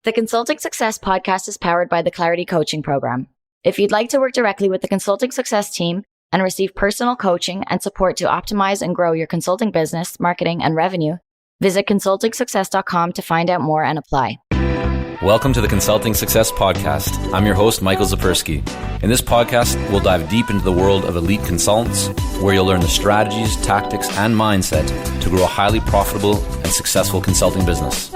The Consulting Success podcast is powered by the Clarity Coaching Program. If you'd like to work directly with the Consulting Success team and receive personal coaching and support to optimize and grow your consulting business, marketing, and revenue, visit consultingsuccess.com to find out more and apply. Welcome to the Consulting Success Podcast. I'm your host, Michael Zapersky. In this podcast, we'll dive deep into the world of elite consultants, where you'll learn the strategies, tactics, and mindset to grow a highly profitable and successful consulting business.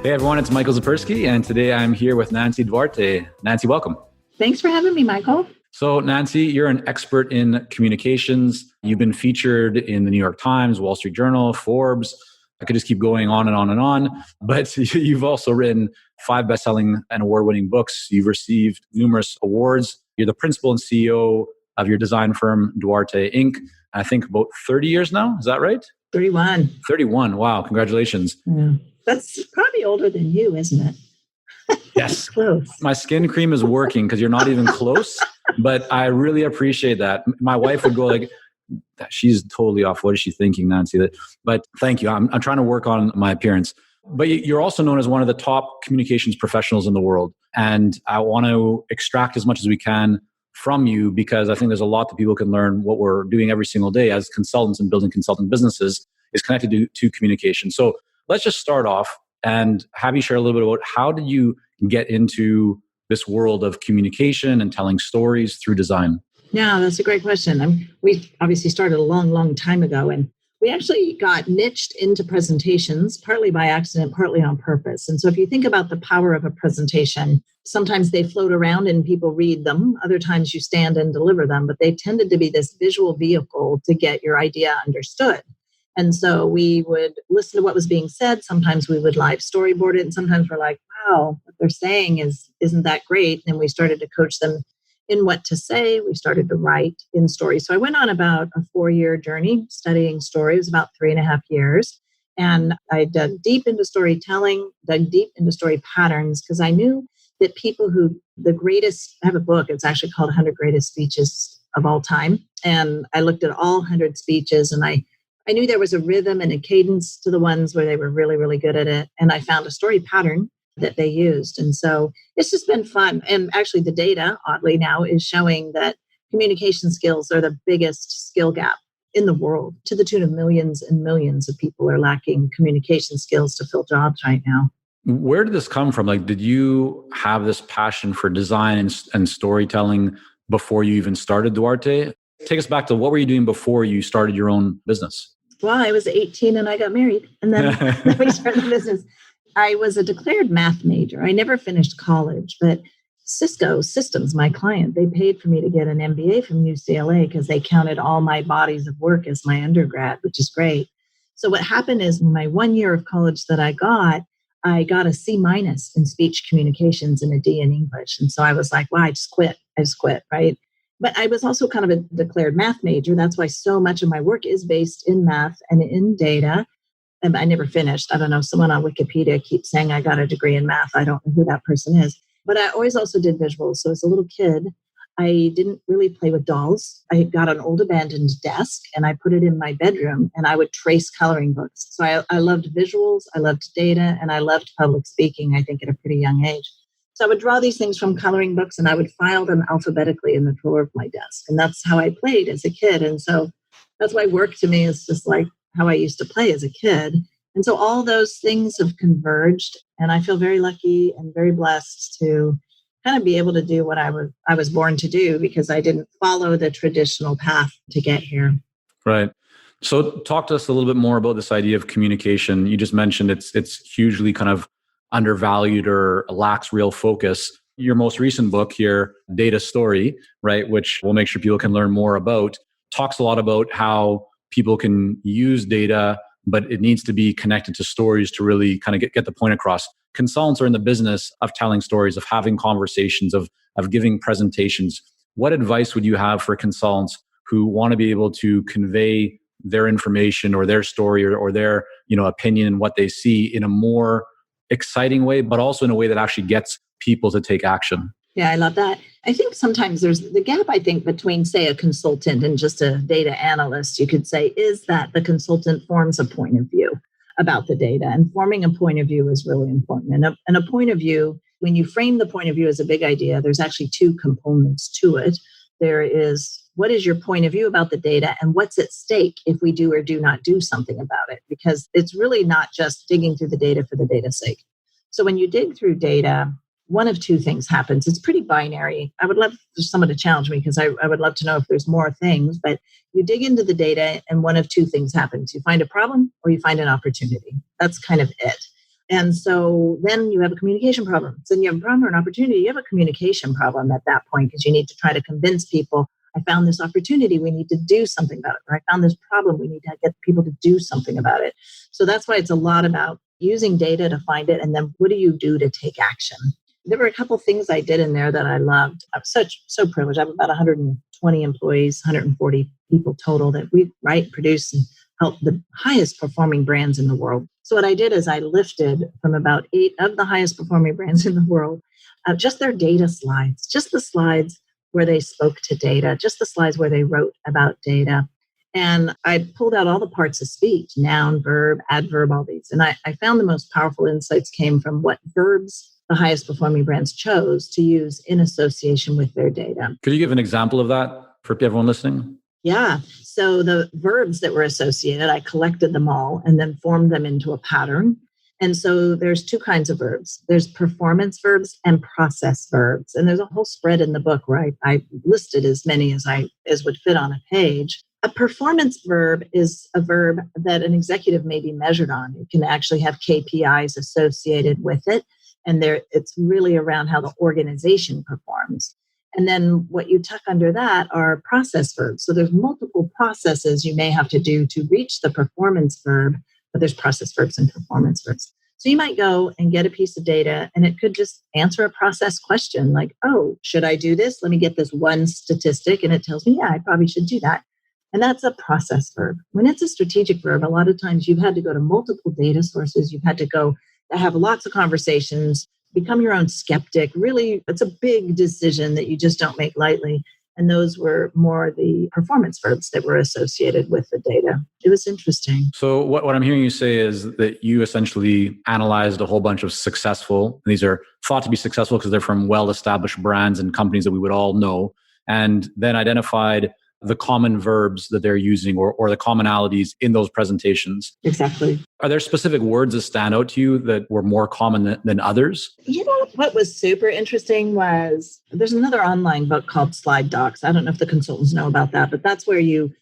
Hey everyone, it's Michael Zapersky, and today I'm here with Nancy Duarte. Nancy, welcome. Thanks for having me, Michael. So Nancy, you're an expert in communications. You've been featured in the New York Times, Wall Street Journal, Forbes. I could just keep going on and on and on. But you've also written 5 best-selling and award-winning books. You've received numerous awards. You're the principal and CEO of your design firm, Duarte, Inc. I think about 30 years now. Is that right? 31. 31. Wow. Congratulations. Yeah. That's probably older than you, isn't it? Yes. Close. My skin cream is working because you're not even close, but I really appreciate that. My wife would go like, she's totally off. What is she thinking, Nancy? But thank you. I'm trying to work on my appearance. But you're also known as one of the top communications professionals in the world. And I want to extract as much as we can from you because I think there's a lot that people can learn. What we're doing every single day as consultants and building consulting businesses is connected to communication. So let's just start off and have you share a little bit about how did you get into this world of communication and telling stories through design? Yeah, that's a great question. We obviously started a long time ago, and we actually got niched into presentations, partly by accident, partly on purpose. And so if you think about the power of a presentation, sometimes they float around and people read them. Other times you stand and deliver them, but they tended to be this visual vehicle to get your idea understood. And so we would listen to what was being said. Sometimes we would live storyboard it. And sometimes we're like, wow, what they're saying isn't that great. And we started to coach them in what to say. We started to write in stories. So I went on about a 4-year journey studying story. It was about 3.5 years. And I dug deep into storytelling, dug deep into story patterns, because I knew that people I have a book, it's actually called 100 Greatest Speeches of All Time. And I looked at all 100 speeches and I knew there was a rhythm and a cadence to the ones where they were really, really good at it. And I found a story pattern that they used. And so it's just been fun. And actually the data, oddly now, is showing that communication skills are the biggest skill gap in the world, to the tune of millions and millions of people are lacking communication skills to fill jobs right now. Where did this come from? Like, did you have this passion for design and storytelling before you even started Duarte? Take us back to what were you doing before you started your own business? Well, I was 18 and I got married, and then we started the business. I was a declared math major. I never finished college, but Cisco Systems, my client, they paid for me to get an MBA from UCLA because they counted all my bodies of work as my undergrad, which is great. So what happened is in my 1 year of college that I got a C- in speech communications and a D in English. And so I was like, wow, I just quit, right? But I was also kind of a declared math major. That's why so much of my work is based in math and in data. And I never finished. I don't know. Someone on Wikipedia keeps saying I got a degree in math. I don't know who that person is. But I always also did visuals. So as a little kid, I didn't really play with dolls. I got an old abandoned desk and I put it in my bedroom and I would trace coloring books. So I loved visuals, I loved data, and I loved public speaking, I think, at a pretty young age. So I would draw these things from coloring books and I would file them alphabetically in the drawer of my desk. And that's how I played as a kid. And so that's why work to me is just like how I used to play as a kid. And so all those things have converged. And I feel very lucky and very blessed to kind of be able to do what I was born to do because I didn't follow the traditional path to get here. Right. So talk to us a little bit more about this idea of communication. You just mentioned it's hugely kind of undervalued or lacks real focus. Your most recent book here, Data Story, right, which we'll make sure people can learn more about, talks a lot about how people can use data, but it needs to be connected to stories to really kind of get the point across. Consultants are in the business of telling stories, of having conversations, of giving presentations. What advice would you have for consultants who want to be able to convey their information or their story or their opinion and what they see in a more exciting way, but also in a way that actually gets people to take action? Yeah, I love that. I think sometimes there's the gap, I think, between, say, a consultant and just a data analyst, you could say, is that the consultant forms a point of view. about the data. And forming a point of view is really important. And a point of view, when you frame the point of view as a big idea, there's actually two components to it. There is, what is your point of view about the data, and what's at stake if we do or do not do something about it? Because it's really not just digging through the data for the data's sake. So when you dig through data, one of two things happens. It's pretty binary. I would love for someone to challenge me, because I would love to know if there's more things, but you dig into the data and one of two things happens. You find a problem or you find an opportunity. That's kind of it. And so then you have a communication problem. So then you have a problem or an opportunity. You have a communication problem at that point, because you need to try to convince people, I found this opportunity, we need to do something about it. Or I found this problem, we need to get people to do something about it. So that's why it's a lot about using data to find it. And then what do you do to take action? There were a couple things I did in there that I loved. I'm so privileged. I have about 120 employees, 140 people total that we write, produce, and help the highest performing brands in the world. So what I did is I lifted from about 8 of the highest performing brands in the world, just their data slides, just the slides where they spoke to data, just the slides where they wrote about data. And I pulled out all the parts of speech, noun, verb, adverb, all these. And I found the most powerful insights came from what verbs the highest performing brands chose to use in association with their data. Could you give an example of that for everyone listening? Yeah. So the verbs that were associated, I collected them all and then formed them into a pattern. And so there's two kinds of verbs. There's performance verbs and process verbs. And there's a whole spread in the book where I listed as many as would fit on a page. A performance verb is a verb that an executive may be measured on. It can actually have KPIs associated with it. And it's really around how the organization performs. And then what you tuck under that are process verbs. So there's multiple processes you may have to do to reach the performance verb, but there's process verbs and performance verbs. So you might go and get a piece of data and it could just answer a process question like, oh, should I do this? Let me get this one statistic. And it tells me, yeah, I probably should do that. And that's a process verb. When it's a strategic verb, a lot of times you've had to go to multiple data sources. You've had to go have lots of conversations, become your own skeptic. Really, it's a big decision that you just don't make lightly. And those were more the performance verbs that were associated with the data. It was interesting. So what I'm hearing you say is that you essentially analyzed a whole bunch of successful, and these are thought to be successful because they're from well-established brands and companies that we would all know, and then identified the common verbs that they're using or the commonalities in those presentations. Exactly. Are there specific words that stand out to you that were more common than others? You know, what was super interesting was there's another online book called Slide Docs. I don't know if the consultants know about that, but that's where you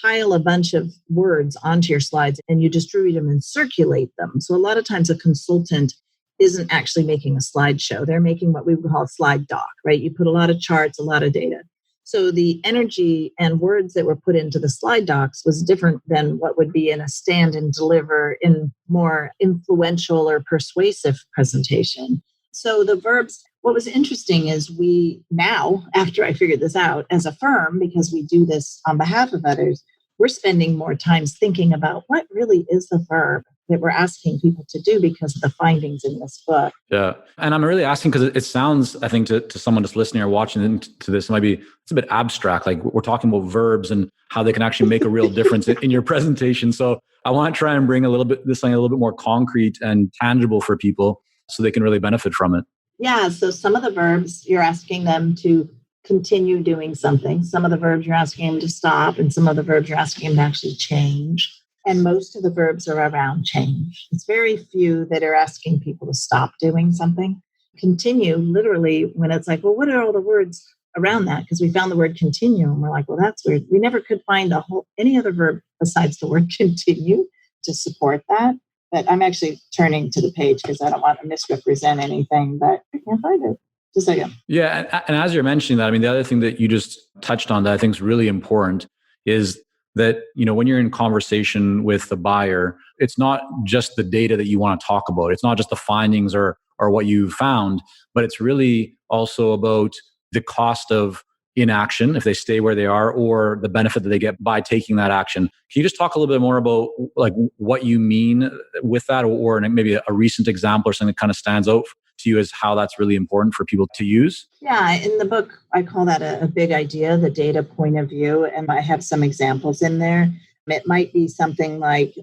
pile a bunch of words onto your slides and you distribute them and circulate them. So a lot of times a consultant isn't actually making a slideshow. They're making what we would call a slide doc, right? You put a lot of charts, a lot of data. So the energy and words that were put into the slide docs was different than what would be in a stand and deliver in more influential or persuasive presentation. So the verbs, what was interesting is we now, after I figured this out as a firm, because we do this on behalf of others, we're spending more time thinking about what really is the verb that we're asking people to do because of the findings in this book. Yeah. And I'm really asking because it sounds, I think, to someone that's listening or watching into this, it's a bit abstract. Like we're talking about verbs and how they can actually make a real difference in your presentation. So I want to try and bring this thing a little bit more concrete and tangible for people so they can really benefit from it. Yeah. So some of the verbs, you're asking them to continue doing something. Some of the verbs you're asking them to stop, and some of the verbs you're asking them to actually change. And most of the verbs are around change. It's very few that are asking people to stop doing something. Continue, literally, when it's like, well, what are all the words around that? Because we found the word continue, and we're like, well, that's weird. We never could find any other verb besides the word continue to support that. But I'm actually turning to the page because I don't want to misrepresent anything, but I can't find it. Just a second. Yeah. And as you're mentioning that, the other thing that you just touched on that I think is really important is that, when you're in conversation with the buyer, it's not just the data that you want to talk about. It's not just the findings or what you found, but it's really also about the cost of inaction if they stay where they are, or the benefit that they get by taking that action. Can you just talk a little bit more about like what you mean with that, or maybe a recent example or something that kind of stands out to you as how that's really important for people to use? Yeah, in the book, I call that a big idea, the data point of view. And I have some examples in there. It might be something like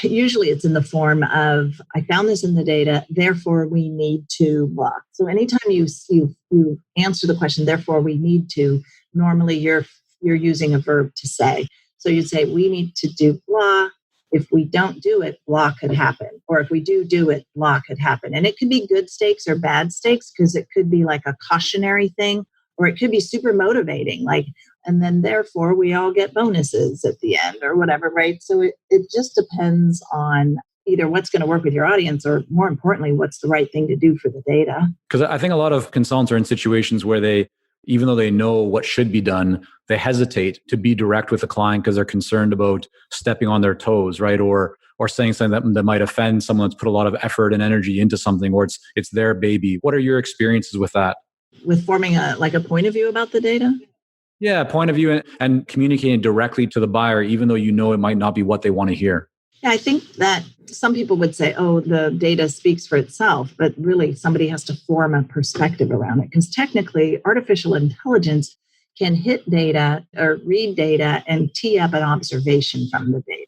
Usually it's in the form of, I found this in the data, therefore we need to blah. So anytime you answer the question, therefore we need to, normally you're using a verb to say. So you'd say, we need to do blah. If we don't do it, blah could happen. Or if we do it, blah could happen. And it could be good stakes or bad stakes, because it could be like a cautionary thing, or it could be super motivating, like, and then therefore we all get bonuses at the end or whatever, right? So it just depends on either what's going to work with your audience, or more importantly, what's the right thing to do for the data. Because I think a lot of consultants are in situations where they, even though they know what should be done, they hesitate to be direct with the client because they're concerned about stepping on their toes, right? Or saying something that might offend someone that's put a lot of effort and energy into something, or it's their baby. What are your experiences with that? With forming a point of view about the data? Yeah, point of view and communicating directly to the buyer, even though you know it might not be what they want to hear. Yeah, I think that some people would say, oh, the data speaks for itself, but really somebody has to form a perspective around it, because technically artificial intelligence can hit data or read data and tee up an observation from the data.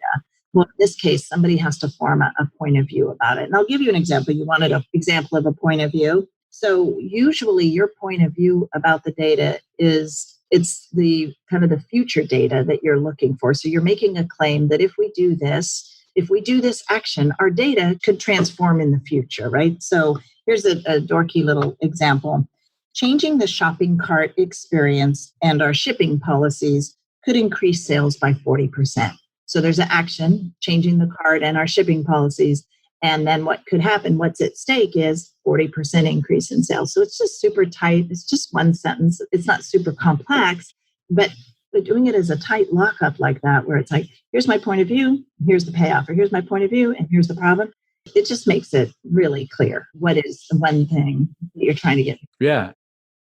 Well, in this case, somebody has to form a point of view about it. And I'll give you an example. You wanted an example of a point of view. So usually your point of view about the data is, it's the kind of the future data that you're looking for. So you're making a claim that if we do this action, our data could transform in the future, right? So here's a dorky little example. Changing the shopping cart experience and our shipping policies could increase sales by 40%. So there's an action, changing the cart and our shipping policies. And then what could happen, what's at stake is 40% increase in sales. So it's just super tight. It's just one sentence. It's not super complex, but doing it as a tight lockup like that, where it's like, here's my point of view, here's the payoff, or here's my point of view, and here's the problem. It just makes it really clear what is the one thing that you're trying to get. Yeah.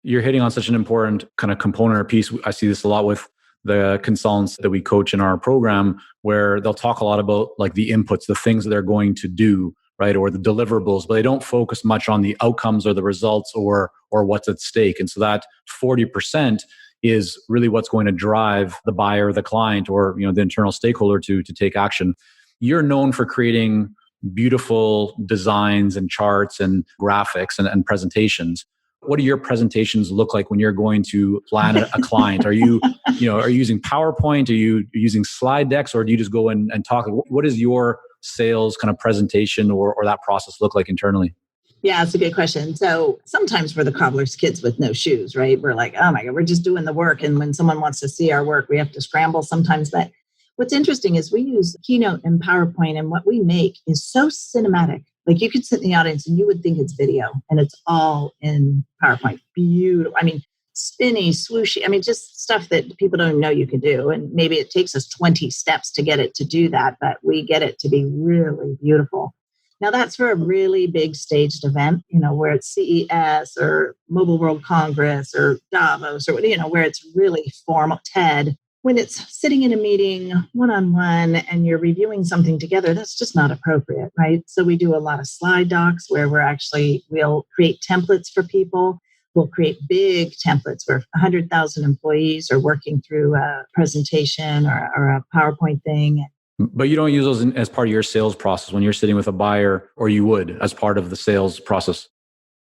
You're hitting on such an important kind of component or piece. I see this a lot with the consultants that we coach in our program, where they'll talk a lot about like the inputs, the things that they're going to do, right? Or the deliverables, but they don't focus much on the outcomes or the results or what's at stake. And so that 40% is really what's going to drive the buyer, the client, or the internal stakeholder to take action. You're known for creating beautiful designs and charts and graphics and presentations. What do your presentations look like when you're going to plan a client? Are you using PowerPoint? Are you using slide decks, or do you just go and talk? What is your sales kind of presentation or that process look like internally? Yeah, it's a good question. So sometimes we're the cobbler's kids with no shoes, right? We're like, oh my God, we're just doing the work. And when someone wants to see our work, we have to scramble sometimes. But what's interesting is we use Keynote and PowerPoint, and what we make is so cinematic. Like you could sit in the audience and you would think it's video, and it's all in PowerPoint. Beautiful. I mean, spinny, swooshy. I mean, just stuff that people don't know you can do. And maybe it takes us 20 steps to get it to do that, but we get it to be really beautiful. Now that's for a really big staged event, where it's CES or Mobile World Congress or Davos or, where it's really formal, TED. When it's sitting in a meeting one-on-one and you're reviewing something together, that's just not appropriate, right? So we do a lot of slide docs where we'll create templates for people. We'll create big templates where 100,000 employees are working through a presentation or a PowerPoint thing. But you don't use those as part of your sales process when you're sitting with a buyer, or you would as part of the sales process?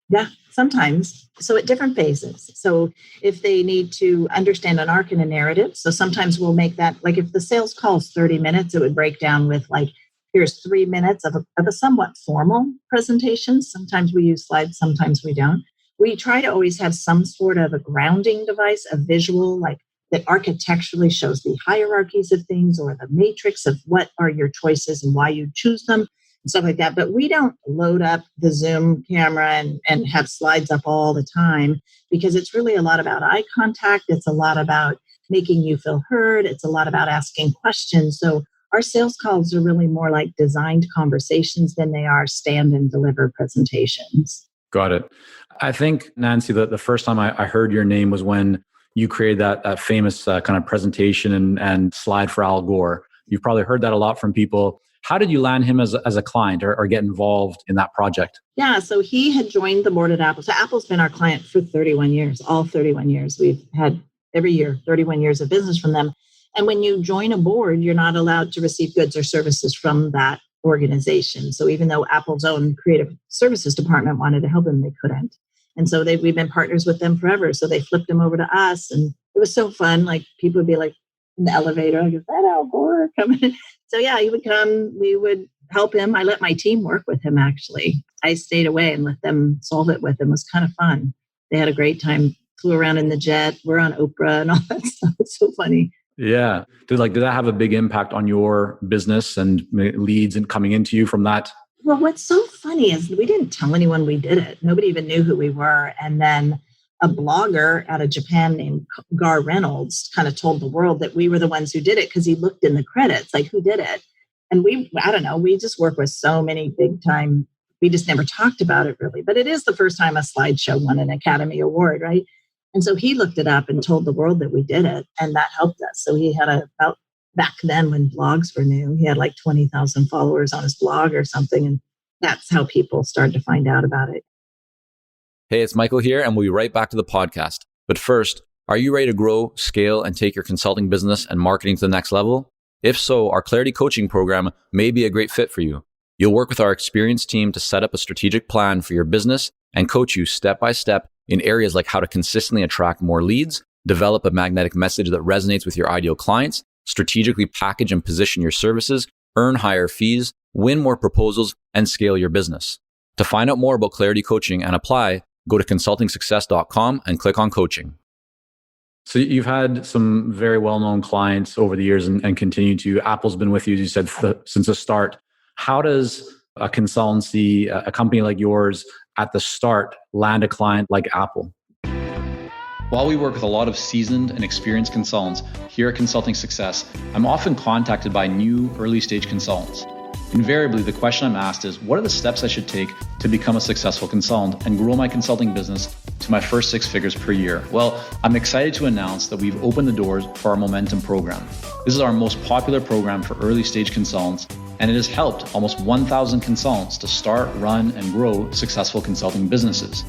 Yeah, sometimes. So at different phases. So if they need to understand an arc and a narrative, so sometimes we'll make that, like if the sales call is 30 minutes, it would break down with like, here's 3 minutes of a somewhat formal presentation. Sometimes we use slides, sometimes we don't. We try to always have some sort of a grounding device, a visual, like that architecturally shows the hierarchies of things or the matrix of what are your choices and why you choose them and stuff like that. But we don't load up the Zoom camera and have slides up all the time, because it's really a lot about eye contact. It's a lot about making you feel heard. It's a lot about asking questions. So our sales calls are really more like designed conversations than they are stand and deliver presentations. Got it. I think, Nancy, the first time I heard your name was when you created that famous kind of presentation and slide for Al Gore. You've probably heard that a lot from people. How did you land him as a client or get involved in that project? Yeah, so he had joined the board at Apple. So Apple's been our client for 31 years, all 31 years. We've had every year, 31 years of business from them. And when you join a board, you're not allowed to receive goods or services from that organization. So even though Apple's own creative services department wanted to help them, they couldn't. And so we've been partners with them forever. So they flipped them over to us. And it was so fun. Like people would be like in the elevator, like, is that Al Gore coming? So yeah, he would come, we would help him. I let my team work with him, actually. I stayed away and let them solve it with him. It was kind of fun. They had a great time, flew around in the jet. We're on Oprah and all that stuff. It's so funny. Yeah. Did that have a big impact on your business and leads and coming into you from that? Well, what's so funny is we didn't tell anyone we did it. Nobody even knew who we were. And then a blogger out of Japan named Gar Reynolds kind of told the world that we were the ones who did it because he looked in the credits, like who did it? And I don't know, we just work with so many big time. We just never talked about it really. But it is the first time a slideshow won an Academy Award, right? And so he looked it up and told the world that we did it. And that helped us. So he had about back then when blogs were new, he had like 20,000 followers on his blog or something. And that's how people started to find out about it. Hey, it's Michael here, and we'll be right back to the podcast. But first, are you ready to grow, scale, and take your consulting business and marketing to the next level? If so, our Clarity Coaching program may be a great fit for you. You'll work with our experienced team to set up a strategic plan for your business and coach you step by step in areas like how to consistently attract more leads, develop a magnetic message that resonates with your ideal clients, strategically package and position your services, earn higher fees, win more proposals, and scale your business. To find out more about Clarity Coaching and apply, go to consultingsuccess.com and click on coaching. So you've had some very well-known clients over the years and continue to. Apple's been with you, as you said, since the start. How does a consultancy, a company like yours, at the start land a client like Apple? While we work with a lot of seasoned and experienced consultants here at Consulting Success, I'm often contacted by new early-stage consultants. Invariably, the question I'm asked is, what are the steps I should take to become a successful consultant and grow my consulting business to my first 6 figures per year? Well, I'm excited to announce that we've opened the doors for our Momentum program. This is our most popular program for early-stage consultants, and it has helped almost 1,000 consultants to start, run, and grow successful consulting businesses.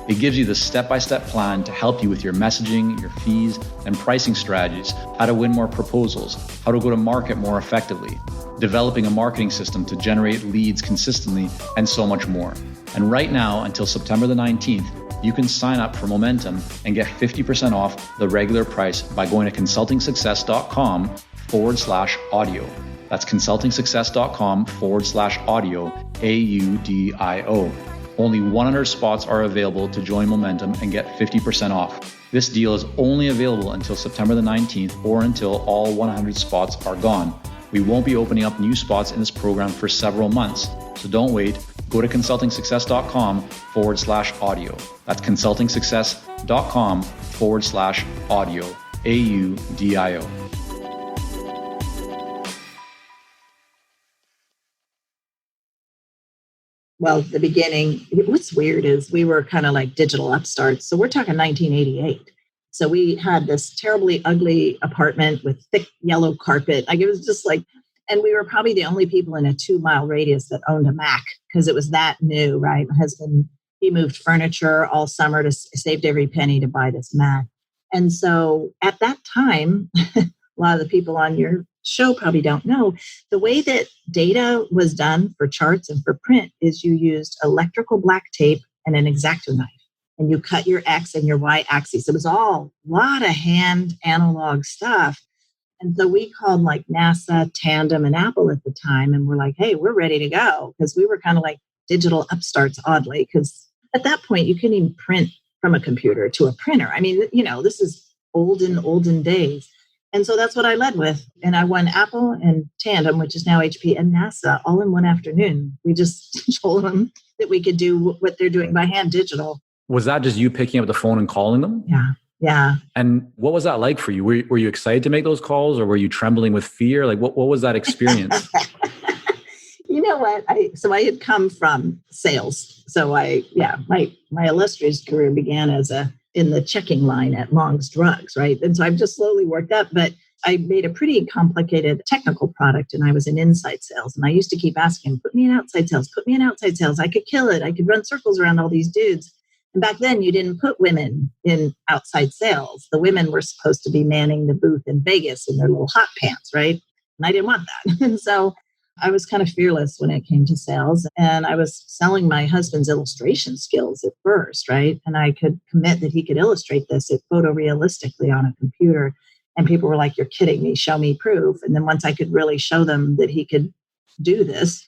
It gives you the step-by-step plan to help you with your messaging, your fees, and pricing strategies, how to win more proposals, how to go to market more effectively, developing a marketing system to generate leads consistently, and so much more. And right now, until September the 19th, you can sign up for Momentum and get 50% off the regular price by going to consultingsuccess.com/audio. That's consultingsuccess.com/audio, AUDIO. Only 100 spots are available to join Momentum and get 50% off. This deal is only available until September the 19th or until all 100 spots are gone. We won't be opening up new spots in this program for several months, so don't wait. Go to consultingsuccess.com/audio. That's consultingsuccess.com/audio, AUDIO. Well, the beginning, what's weird is we were kind of like digital upstarts. So we're talking 1988. So we had this terribly ugly apartment with thick yellow carpet. Like it was just like, and we were probably the only people in a 2-mile radius that owned a Mac because it was that new, right? My husband, he moved furniture all summer to saved every penny to buy this Mac. And so at that time, a lot of the people on your show probably don't know, the way that data was done for charts and for print is you used electrical black tape and an X-Acto knife, and you cut your X and your Y axes. It was all a lot of hand analog stuff. And so we called like NASA, Tandem, and Apple at the time, and we're like, hey, we're ready to go, because we were kind of like digital upstarts, oddly, because at that point you couldn't even print from a computer to a printer. I mean, you know, this is olden days. And so that's what I led with. And I won Apple and Tandem, which is now HP, and NASA all in one afternoon. We just told them that we could do what they're doing by hand, digital. Was that just you picking up the phone and calling them? Yeah. And what was that like for you? Were you excited to make those calls, or were you trembling with fear? Like what was that experience? You know what? I had come from sales. So my illustrious career began in the checking line at Long's Drugs, right? And so I've just slowly worked up, but I made a pretty complicated technical product, and I was in inside sales. And I used to keep asking, put me in outside sales. I could kill it. I could run circles around all these dudes. And back then you didn't put women in outside sales. The women were supposed to be manning the booth in Vegas in their little hot pants, right? And I didn't want that. And so I was kind of fearless when it came to sales. And I was selling my husband's illustration skills at first, right? And I could commit that he could illustrate this photorealistically on a computer. And people were like, you're kidding me, show me proof. And then once I could really show them that he could do this,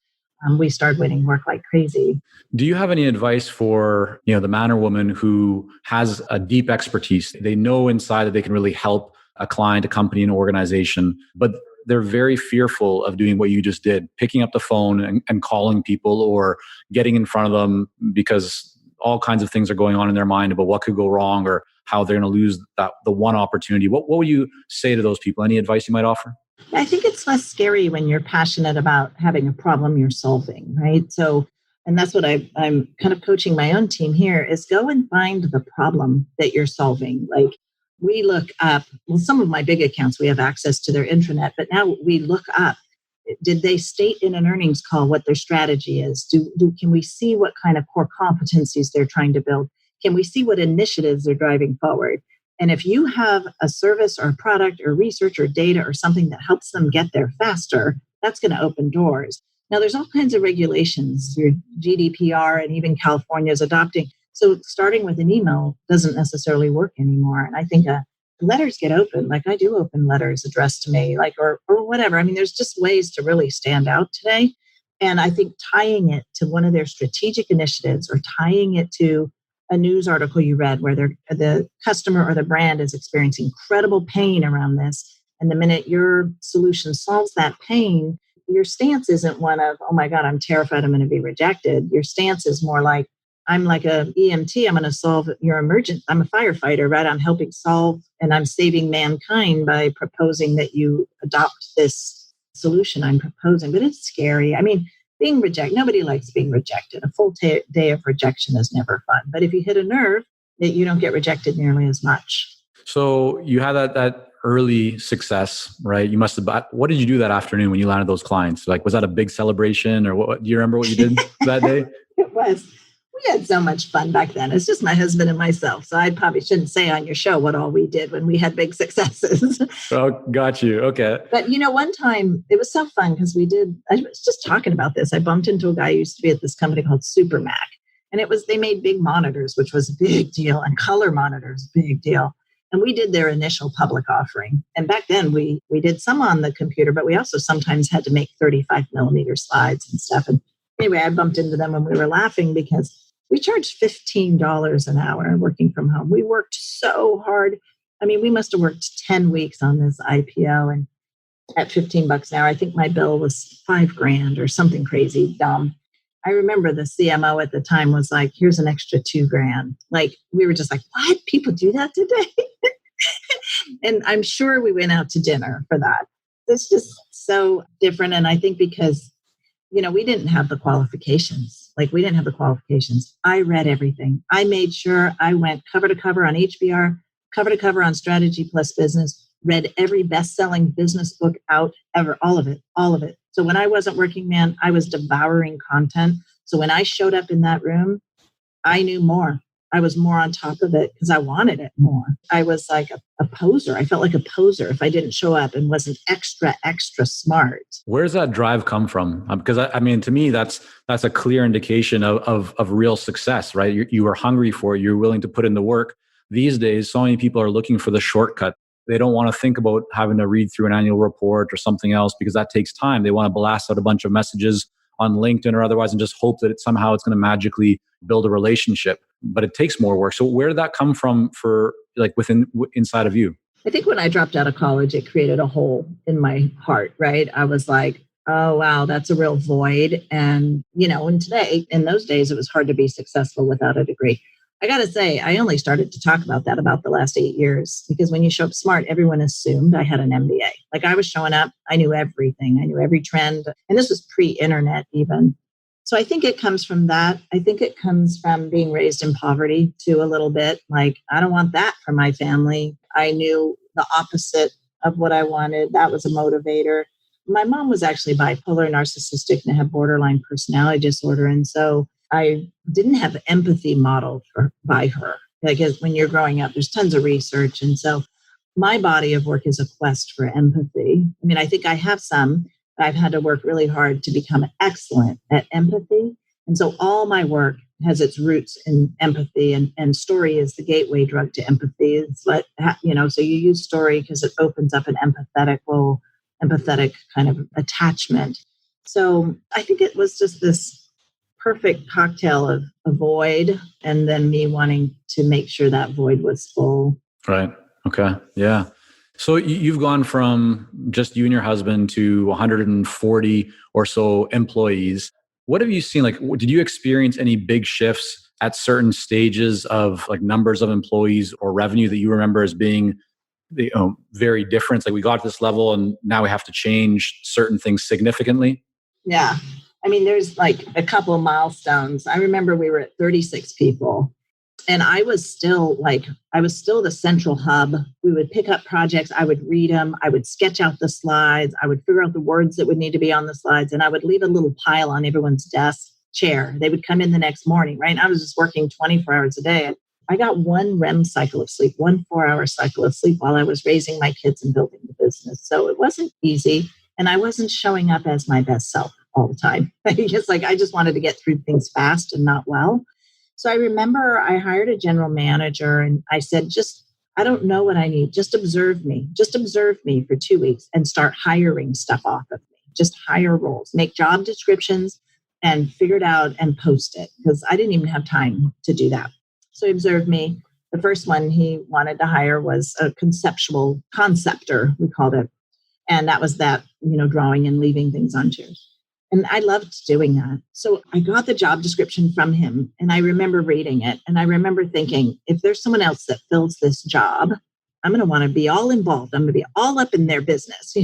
we started winning work like crazy. Do you have any advice for, the man or woman who has a deep expertise? They know inside that they can really help a client, a company, an organization, but they're very fearful of doing what you just did, picking up the phone and calling people or getting in front of them because all kinds of things are going on in their mind about what could go wrong or how they're going to lose the one opportunity. What would you say to those people? Any advice you might offer? I think it's less scary when you're passionate about having a problem you're solving, right? So, and that's what I'm kind of coaching my own team here is go and find the problem that you're solving. Like we look up, some of my big accounts, we have access to their intranet, but now we look up, did they state in an earnings call what their strategy is? Can we see what kind of core competencies they're trying to build? Can we see what initiatives they're driving forward? And if you have a service or a product or research or data or something that helps them get there faster, that's going to open doors. Now, there's all kinds of regulations, your GDPR, and even California is adopting. So starting with an email doesn't necessarily work anymore. And I think letters get open. Like I do open letters addressed to me, like or whatever. I mean, there's just ways to really stand out today. And I think tying it to one of their strategic initiatives or tying it to a news article you read where the customer or the brand is experiencing incredible pain around this. And the minute your solution solves that pain, your stance isn't one of, oh my God, I'm terrified I'm going to be rejected. Your stance is more like, I'm like a EMT, I'm going to solve your emergency. I'm a firefighter, right? I'm helping solve and I'm saving mankind by proposing that you adopt this solution I'm proposing. But it's scary. I mean, being rejected, nobody likes being rejected. A full day of rejection is never fun. But if you hit a nerve, you don't get rejected nearly as much. So you had that early success, right? You must have, what did you do that afternoon when you landed those clients? Like, was that a big celebration or what? Do you remember what you did that day? It was. We had so much fun back then. It's just my husband and myself. So I probably shouldn't say on your show what all we did when we had big successes. Oh, got you. Okay. But one time it was so fun because I was just talking about this. I bumped into a guy who used to be at this company called Supermac. And they made big monitors, which was a big deal, and color monitors, big deal. And we did their initial public offering. And back then we did some on the computer, but we also sometimes had to make 35 millimeter slides and stuff. And anyway, I bumped into them when we were laughing because we charged $15 an hour working from home. We worked so hard. I mean, we must have worked 10 weeks on this IPO, and at $15 an hour, I think my bill was $5,000 or something crazy dumb. I remember the CMO at the time was like, here's an extra $2,000. Like, we were just like, what? People do that today? And I'm sure we went out to dinner for that. It's just so different. And I think because, we didn't have the qualifications. I read everything. I made sure I went cover to cover on HBR, cover to cover on Strategy Plus Business, read every best-selling business book out ever, all of it. So when I wasn't working, man, I was devouring content. So when I showed up in that room, I knew more. I was more on top of it because I wanted it more. I was like a poser. I felt like a poser if I didn't show up and wasn't extra smart. Where does that drive come from? Because I mean, to me, that's a clear indication of real success, right? You were hungry for it. You're willing to put in the work. These days, so many people are looking for the shortcut. They don't want to think about having to read through an annual report or something else because that takes time. They want to blast out a bunch of messages on LinkedIn or otherwise and just hope that it's going to magically build a relationship. But it takes more work. So where did that come from for like inside of you? I think when I dropped out of college, it created a hole in my heart, right? I was like, oh, wow, that's a real void. And, and today, in those days, it was hard to be successful without a degree. I got to say, I only started to talk about that about the last 8 years, because when you show up smart, everyone assumed I had an MBA. Like I was showing up, I knew everything. I knew every trend. And this was pre-internet even. So I think it comes from that. I think it comes from being raised in poverty too, a little bit. Like, I don't want that for my family. I knew the opposite of what I wanted. That was a motivator. My mom was actually bipolar, narcissistic, and had borderline personality disorder. And so I didn't have empathy modeled by her. Because when you're growing up, there's tons of research. And so my body of work is a quest for empathy. I mean, I think I have some, but I've had to work really hard to become excellent at empathy. And so all my work has its roots in empathy, and story is the gateway drug to empathy. It's like, so you use story because it opens up an empathetic kind of attachment. So I think it was just this perfect cocktail of a void and then me wanting to make sure that void was full. Right. Okay. Yeah. So you've gone from just you and your husband to 140 or so employees. What have you seen? Like, did you experience any big shifts at certain stages of like numbers of employees or revenue that you remember as being very different? Like we got to this level and now we have to change certain things significantly. Yeah. I mean, there's like a couple of milestones. I remember we were at 36 people and I was still the central hub. We would pick up projects. I would read them. I would sketch out the slides. I would figure out the words that would need to be on the slides. And I would leave a little pile on everyone's desk chair. They would come in the next morning, right? And I was just working 24 hours a day. I got one REM cycle of sleep, 1 4-hour cycle of sleep while I was raising my kids and building the business. So it wasn't easy. And I wasn't showing up as my best self all the time. I just wanted to get through things fast and not well. So I remember I hired a general manager and I said, I don't know what I need. Just observe me. Just observe me for 2 weeks and start hiring stuff off of me. Just hire roles, make job descriptions and figure it out and post it because I didn't even have time to do that. So he observed me. The first one he wanted to hire was a conceptor, we called it. And that was drawing and leaving things on chairs. And I loved doing that. So I got the job description from him and I remember reading it. And I remember thinking, if there's someone else that fills this job, I'm going to want to be all involved. I'm going to be all up in their business,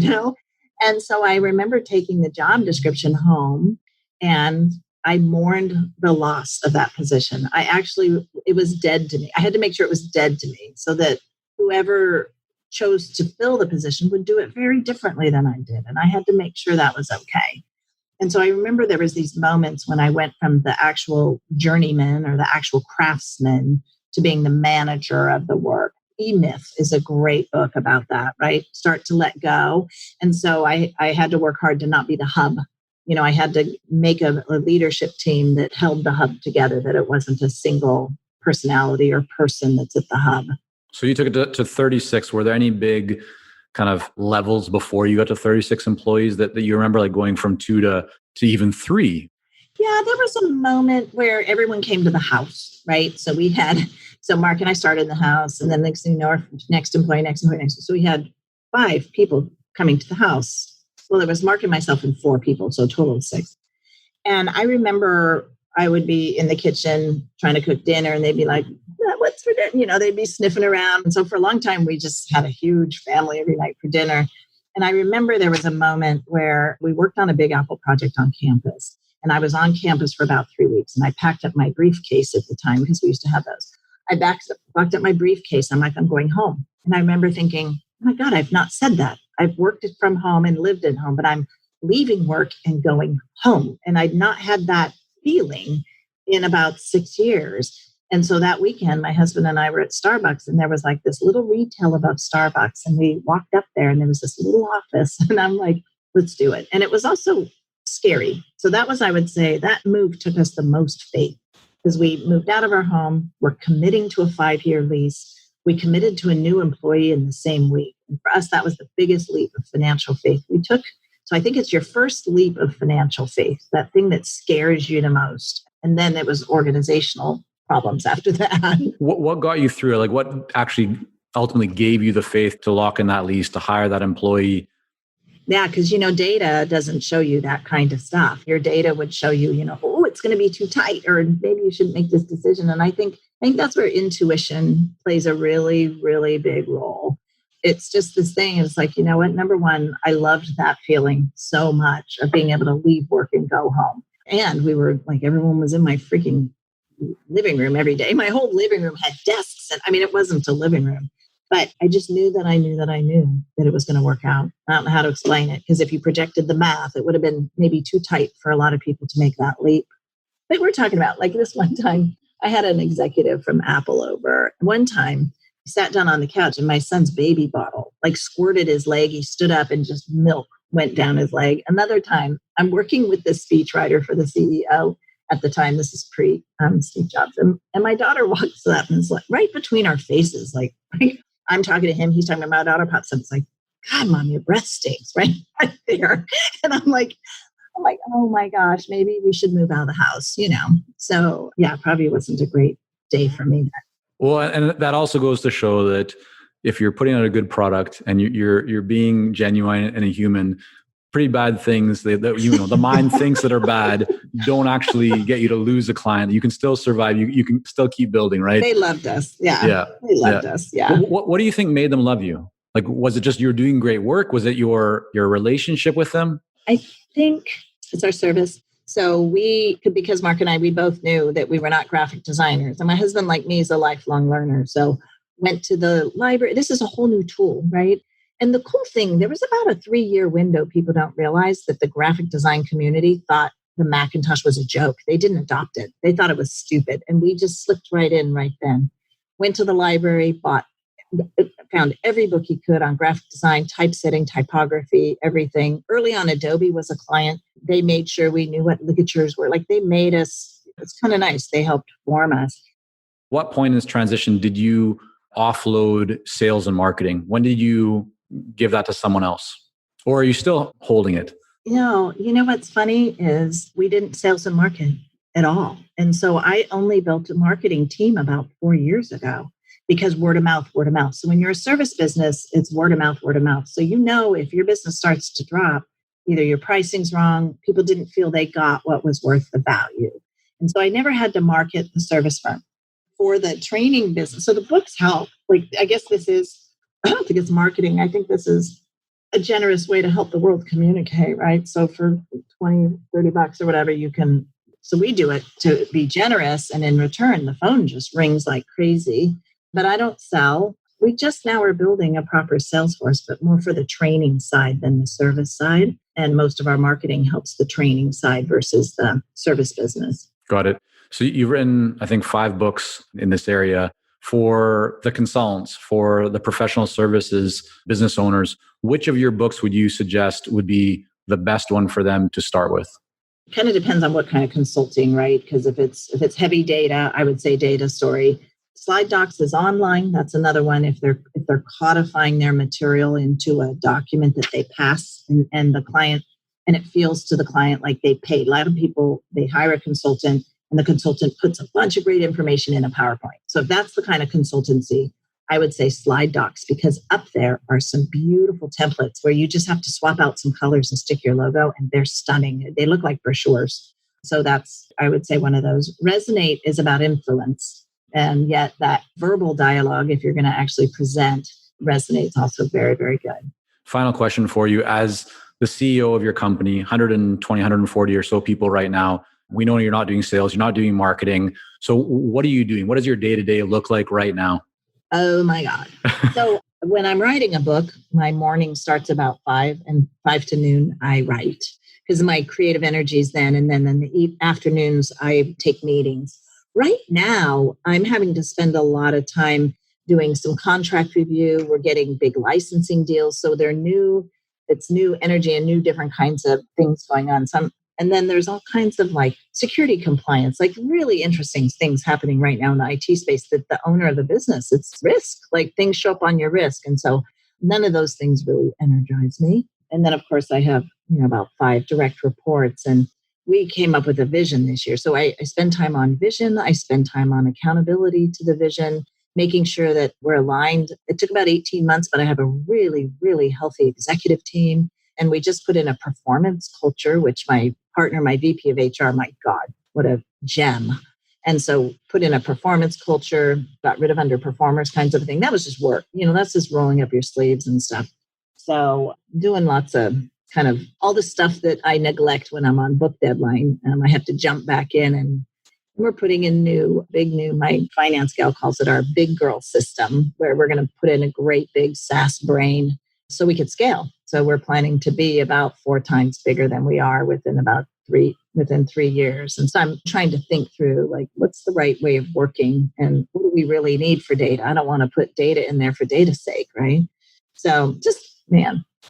And so I remember taking the job description home and I mourned the loss of that position. It was dead to me. I had to make sure it was dead to me so that whoever chose to fill the position would do it very differently than I did. And I had to make sure that was okay. And so I remember there was these moments when I went from the actual journeyman or the actual craftsman to being the manager of the work. E-Myth is a great book about that, right? Start to let go. And so I had to work hard to not be the hub. I had to make a leadership team that held the hub together, that it wasn't a single personality or person that's at the hub. So you took it to 36. Were there any big kind of levels before you got to 36 employees that you remember, like going from 2 to even 3? Yeah, there was a moment where everyone came to the house, right? So Mark and I started in the house and then next employee. So we had 5 people coming to the house. Well, there was Mark and myself and 4 people, so a total of 6. And I remember I would be in the kitchen trying to cook dinner and they'd be like, what's for dinner? They'd be sniffing around. And so for a long time, we just had a huge family every night for dinner. And I remember there was a moment where we worked on a Big Apple project on campus. And I was on campus for about 3 weeks. And I packed up my briefcase at the time because we used to have those. I packed up my briefcase. I'm like, I'm going home. And I remember thinking, oh my God, I've not said that. I've worked it from home and lived at home, but I'm leaving work and going home. And I'd not had that feeling in about 6 years. And so that weekend, my husband and I were at Starbucks and there was like this little retail above Starbucks. And we walked up there and there was this little office and I'm like, let's do it. And it was also scary. So that was, I would say, that move took us the most faith because we moved out of our home. We're committing to a 5-year lease. We committed to a new employee in the same week. And for us, that was the biggest leap of financial faith we took. So I think it's your first leap of financial faith, that thing that scares you the most. And then it was organizational problems after that. What got you through it? Like what actually ultimately gave you the faith to lock in that lease, to hire that employee? Yeah, because, data doesn't show you that kind of stuff. Your data would show you, it's going to be too tight, or maybe you shouldn't make this decision. And I think that's where intuition plays a really, really big role. It's just this thing. It's like, number one, I loved that feeling so much of being able to leave work and go home. And we were like, everyone was in my freaking living room every day. My whole living room had desks. And it wasn't a living room, but I just knew that it was going to work out. I don't know how to explain it, because if you projected the math, it would have been maybe too tight for a lot of people to make that leap. But we're talking about like this one time, I had an executive from Apple over. One time, he sat down on the couch and my son's baby bottle like squirted his leg. He stood up and just milk went down his leg. Another time, I'm working with this speechwriter for the CEO at the time. This is pre Steve Jobs. And my daughter walks up and it's like right between our faces. Like I'm talking to him. He's talking to my daughter pops up. It's like, God, Mom, your breath stinks right there. And I'm like, oh my gosh, maybe we should move out of the house, So yeah, probably wasn't a great day for me. Well, and that also goes to show that if you're putting out a good product and you're being genuine and a human, pretty bad things that the mind thinks that are bad don't actually get you to lose a client. You can still survive. You can still keep building, right? They loved us. Yeah. They loved us. Yeah. What do you think made them love you? Like, was it just you're doing great work? Was it your relationship with them? I think it's our service. So because Mark and I, we both knew that we were not graphic designers. And my husband, like me, is a lifelong learner. So went to the library. This is a whole new tool, right? And the cool thing, there was about a 3-year window. People don't realize that the graphic design community thought the Macintosh was a joke. They didn't adopt it. They thought it was stupid. And we just slipped right in right then. Went to the library, found every book he could on graphic design, typesetting, typography, everything. Early on, Adobe was a client. They made sure we knew what ligatures were. Like they made us, it's kind of nice. They helped form us. What point in this transition did you offload sales and marketing? When did you give that to someone else? Or are you still holding it? You know what's funny is we didn't sales and market at all. And so I only built a marketing team about 4 years ago because word of mouth. So when you're a service business, it's word of mouth. So if your business starts to drop, either your pricing's wrong, people didn't feel they got what was worth the value. And so I never had to market the service firm. For the training business, so the books help. Like, I guess I don't think it's marketing. I think this is a generous way to help the world communicate, right? So for $20, $30 or whatever, so we do it to be generous. And in return, the phone just rings like crazy. But I don't sell. We just now are building a proper sales force, but more for the training side than the service side. And most of our marketing helps the training side versus the service business. Got it. So you've written, I think, 5 books in this area for the consultants, for the professional services business owners. Which of your books would you suggest would be the best one for them to start with? Kind of depends on what kind of consulting, right? Because if it's heavy data, I would say Data Story. Slide Docs is online. That's another one. If they're codifying their material into a document that they pass and the client, and it feels to the client like they paid. A lot of people, they hire a consultant and the consultant puts a bunch of great information in a PowerPoint. So if that's the kind of consultancy, I would say Slide Docs, because up there are some beautiful templates where you just have to swap out some colors and stick your logo, and they're stunning. They look like brochures. So that's, I would say, one of those. Resonate is about influence. And yet that verbal dialogue, if you're going to actually present, Resonate's also very, very good. Final question for you. As the CEO of your company, 120, 140 or so people right now, we know you're not doing sales, you're not doing marketing. So what are you doing? What does your day-to-day look like right now? Oh my God. So when I'm writing a book, my morning starts about 5, and 5 to noon, I write because my creative energy is then. And then in the afternoons, I take meetings. Right now, I'm having to spend a lot of time doing some contract review. We're getting big licensing deals. So it's new energy and new different kinds of things going on. And then there's all kinds of like security compliance, like really interesting things happening right now in the IT space that the owner of the business, it's risk, like things show up on your risk. And so none of those things really energize me. And then of course I have, about 5 direct reports, and we came up with a vision this year. So I spend time on vision. I spend time on accountability to the vision, making sure that we're aligned. It took about 18 months, but I have a really, really healthy executive team. And we just put in a performance culture, which my partner, my VP of HR, my God, what a gem. And so put in a performance culture, got rid of underperformers kinds of thing. That was just work. That's just rolling up your sleeves and stuff. So doing lots of kind of all the stuff that I neglect when I'm on book deadline. I have to jump back in, and we're putting in my finance gal calls it our big girl system, where we're going to put in a great big SaaS brain so we could scale. So we're planning to be about 4 times bigger than we are within about within 3 years. And so I'm trying to think through, like, what's the right way of working and what do we really need for data? I don't want to put data in there for data's sake, right? So just,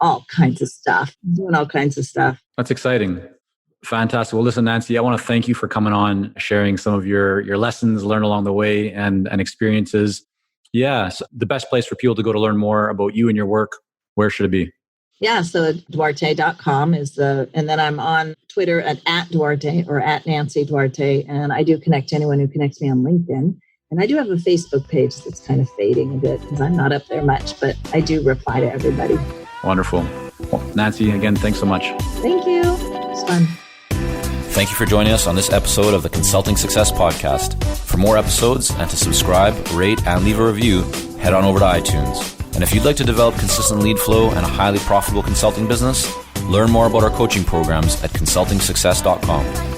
all kinds of stuff, doing all kinds of stuff. That's exciting. Fantastic. Well, listen, Nancy, I want to thank you for coming on, sharing some of your lessons learned along the way and experiences. Yeah. So the best place for people to go to learn more about you and your work, where should it be? Yeah. So Duarte.com and then I'm on Twitter at Duarte or at Nancy Duarte. And I do connect to anyone who connects me on LinkedIn. And I do have a Facebook page that's kind of fading a bit because I'm not up there much, but I do reply to everybody. Wonderful. Well, Nancy, again, thanks so much. Thank you. It's fun. Thank you for joining us on this episode of the Consulting Success Podcast. For more episodes and to subscribe, rate, and leave a review, head on over to iTunes. And if you'd like to develop consistent lead flow and a highly profitable consulting business, learn more about our coaching programs at consultingsuccess.com.